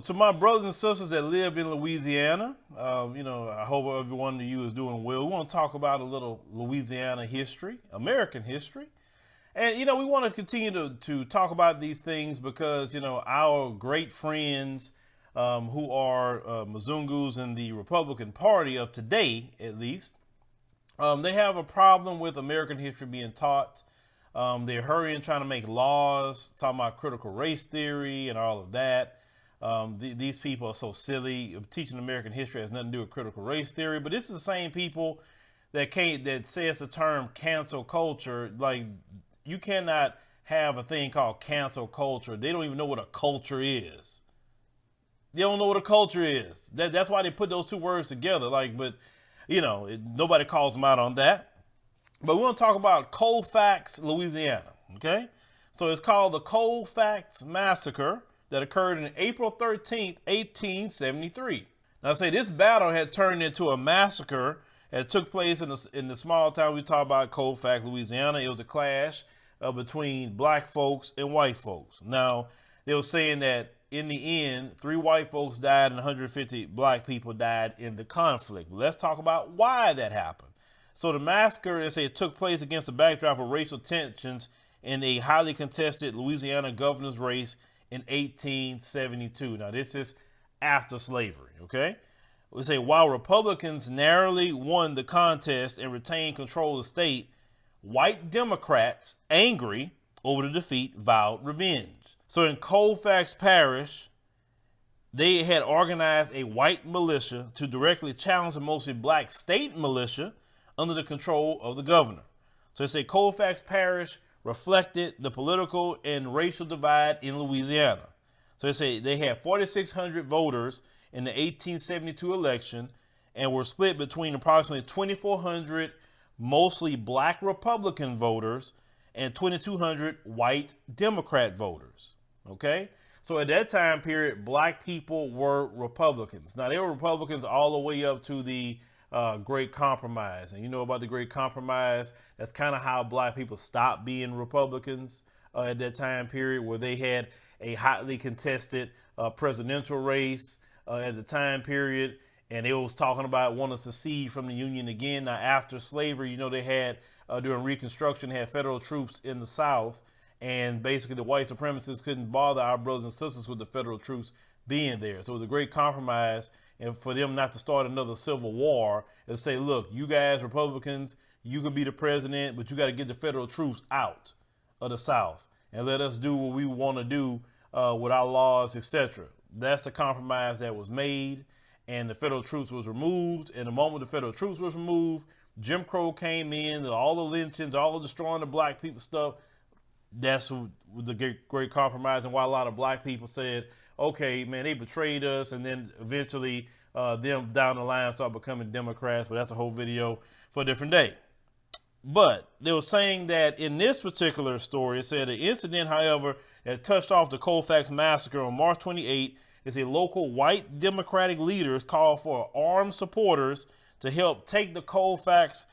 to my brothers and sisters that live in Louisiana, I hope every one of you is doing well. We want to talk about a little Louisiana history, American history. And, we want to continue to talk about these things because, our great friends who are Mzungus in the Republican Party of today, at least, they have a problem with American history being taught. They're hurrying, trying to make laws, talking about critical race theory and all of that. These people are so silly. Teaching American history has nothing to do with critical race theory. But this is the same people that says the term cancel culture. Like, you cannot have a thing called cancel culture. They don't even know what a culture is. They don't know what a culture is. That's why they put those two words together. Nobody calls them out on that. But we want to talk about Colfax, Louisiana. Okay, so it's called the Colfax Massacre that occurred on April 13th, 1873. Now, I say this battle had turned into a massacre that took place in the small town we talk about, Colfax, Louisiana. It was a clash between black folks and white folks. Now, they were saying that in the end, 3 white folks died and 150 black people died in the conflict. Let's talk about why that happened. So the massacre, they say, it took place against the backdrop of racial tensions in a highly contested Louisiana governor's race in 1872. Now, this is after slavery, okay? We say, while Republicans narrowly won the contest and retained control of the state, white Democrats, angry over the defeat, vowed revenge. So in Colfax Parish, they had organized a white militia to directly challenge the mostly black state militia under the control of the governor. So they say Colfax Parish reflected the political and racial divide in Louisiana. So they say they had 4,600 voters in the 1872 election and were split between approximately 2,400 mostly black Republican voters and 2,200 white Democrat voters. Okay, so at that time period, black people were Republicans. Now, they were Republicans all the way up to the Great Compromise. And you know about the Great Compromise? That's kind of how black people stopped being Republicans at that time period, where they had a hotly contested presidential race at the time period. And it was talking about wanting to secede from the Union again. Now, after slavery, they had, during Reconstruction, had federal troops in the South. And basically, the white supremacists couldn't bother our brothers and sisters with the federal troops being there. So it was a great compromise. And for them not to start another civil war and say, look, you guys, Republicans, you could be the president, but you got to get the federal troops out of the South and let us do what we want to do with our laws, etc. That's the compromise that was made. And the federal troops was removed. And the moment the federal troops was removed, Jim Crow came in, and all the lynchings, all the destroying the black people stuff. That's the great compromise, and why a lot of black people said, okay, man, they betrayed us, and then eventually them down the line start becoming Democrats. But that's a whole video for a different day. But they were saying that in this particular story, it said the incident, however, that touched off the Colfax Massacre on March 28 is a local white Democratic leaders called for armed supporters to help take the Colfax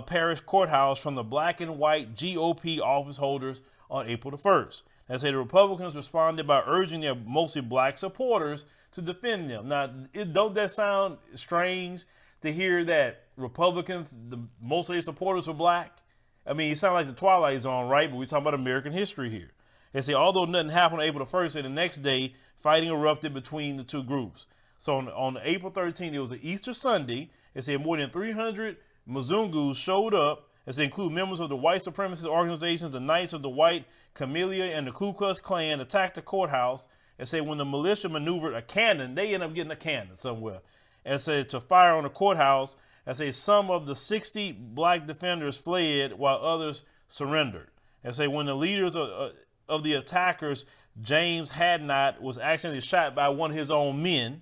Parish Courthouse from the black and white GOP office holders on April the 1st. They say the Republicans responded by urging their mostly black supporters to defend them. Now, don't that sound strange to hear that Republicans, most of their supporters were black? I mean, it sounds like the Twilight Zone, right? But we're talking about American history here. They say, although nothing happened on April the 1st, and the next day, fighting erupted between the two groups. So on April 13th, it was an Easter Sunday. They say more than 300 Mzungus showed up, as include members of the white supremacist organizations, the Knights of the White Camellia and the Ku Klux Klan, attacked the courthouse. And say when the militia maneuvered a cannon, they ended up getting a cannon somewhere, and said to fire on the courthouse. And say some of the 60 black defenders fled while others surrendered. And say when the leaders of the attackers, James Hadnot, was actually shot by one of his own men,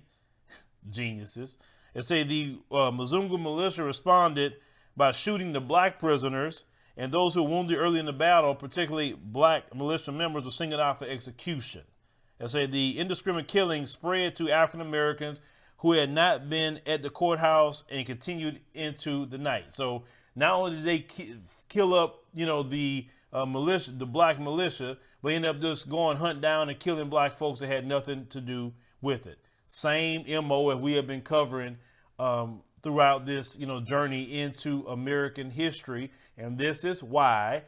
geniuses. And say the Mzungu militia responded by shooting the black prisoners, and those who were wounded early in the battle, particularly black militia members, were singled out for execution. And say the indiscriminate killing spread to African Americans who had not been at the courthouse and continued into the night. So not only did they kill up, the militia, the black militia, but ended up just going hunt down and killing black folks that had nothing to do with it. Same MO as we have been covering throughout this, journey into American history. And this is why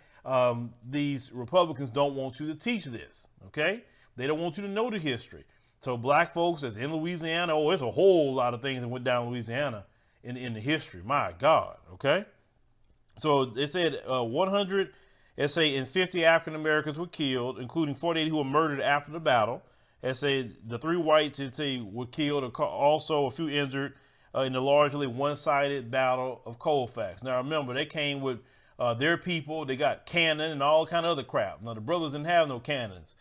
these Republicans don't want you to teach this, okay? They don't want you to know the history. So black folks that's in Louisiana, there's a whole lot of things that went down in Louisiana in the history. My God, okay? So they said 150 African Americans were killed, including 48 who were murdered after the battle. They say the 3 whites were killed, also a few injured in the largely one-sided battle of Colfax. Now remember, they came with their people. They got cannon and all kind of other crap. Now the brothers didn't have no cannons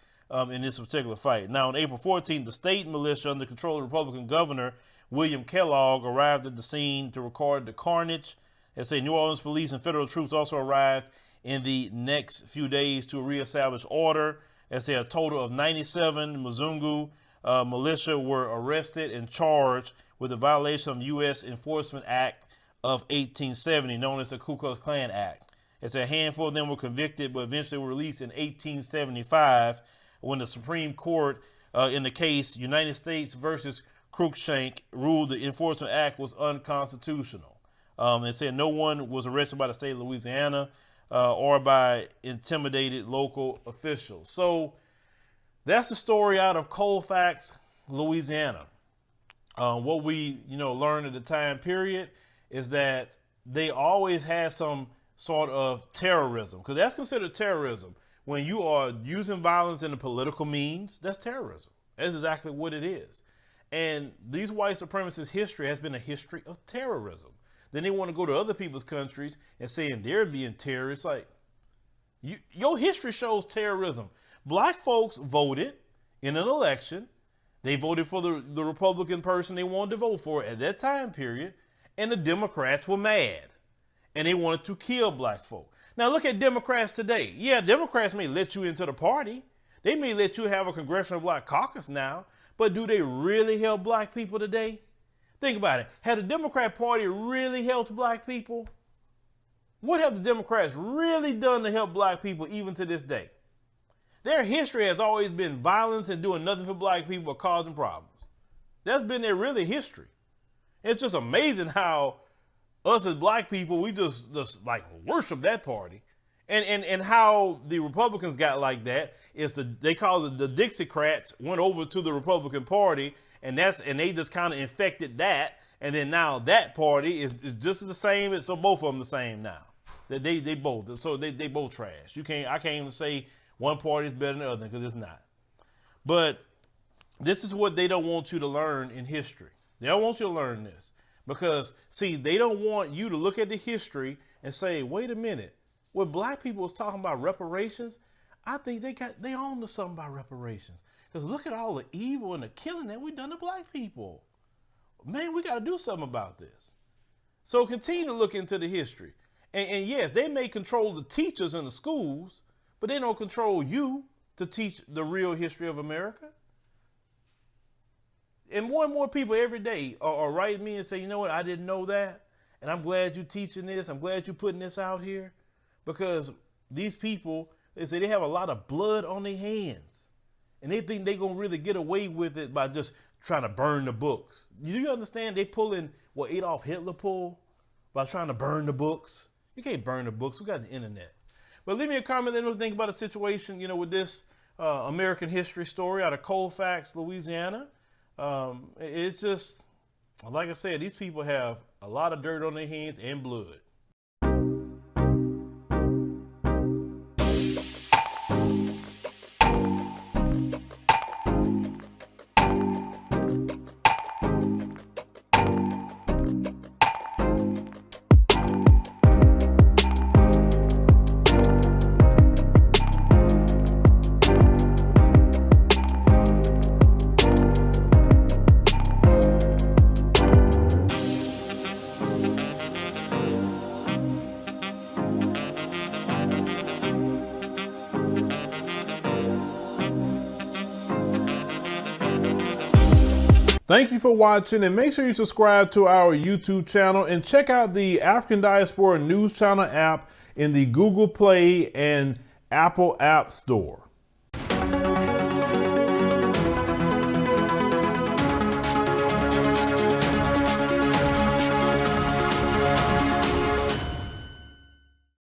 in this particular fight. Now on April 14th, the state militia under control of Republican Governor William Kellogg arrived at the scene to record the carnage. They say New Orleans police and federal troops also arrived in the next few days to reestablish order. They say a total of 97 Mzungu militia were arrested and charged with a violation of the U.S. Enforcement Act of 1870, known as the Ku Klux Klan Act. It's a handful of them were convicted, but eventually were released in 1875 when the Supreme Court, in the case United States versus Cruikshank, ruled the Enforcement Act was unconstitutional. It said no one was arrested by the state of Louisiana or by intimidated local officials. So that's the story out of Colfax, Louisiana. What we learned at the time period is that they always had some sort of terrorism, because that's considered terrorism. When you are using violence in the political means, that's terrorism. That's exactly what it is. And these white supremacist history has been a history of terrorism. Then they want to go to other people's countries and saying they're being terrorists. Like, your history shows terrorism. Black folks voted in an election. They voted for the Republican person they wanted to vote for at that time period. And the Democrats were mad. And they wanted to kill black folk. Now look at Democrats today. Yeah, Democrats may let you into the party. They may let you have a Congressional Black Caucus now. But do they really help black people today? Think about it. Has the Democrat Party really helped black people? What have the Democrats really done to help black people even to this day? Their history has always been violence and doing nothing for black people but causing problems. That's been their really history. It's just amazing how us as black people, we just like worship that party. And how the Republicans got like that is they call it the Dixiecrats went over to the Republican Party, and they just kind of infected that, and then now that party is just the same. So both of them the same now. They both trash. I can't even say one party is better than the other, because it's not. But this is what they don't want you to learn in history. They don't want you to learn this because, see, they don't want you to look at the history and say, wait a minute. When black people was talking about reparations, I think they own to something about reparations. Because look at all the evil and the killing that we've done to black people. Man, we got to do something about this. So continue to look into the history. And yes, they may control the teachers in the schools, but they don't control you to teach the real history of America. And more people every day are writing me and say, you know what, I didn't know that. And I'm glad you're teaching this. I'm glad you're putting this out here. Because these people, they say they have a lot of blood on their hands. And they think they're going to really get away with it by just trying to burn the books. Do you understand? They pulling what Adolf Hitler pulled by trying to burn the books. You can't burn the books. We got the internet. But leave me a comment. Let me think about the situation, with this American history story out of Colfax, Louisiana. It's just, like I said, these people have a lot of dirt on their hands and blood. Thank you for watching, and make sure you subscribe to our YouTube channel and check out the African Diaspora News Channel app in the Google Play and Apple App Store.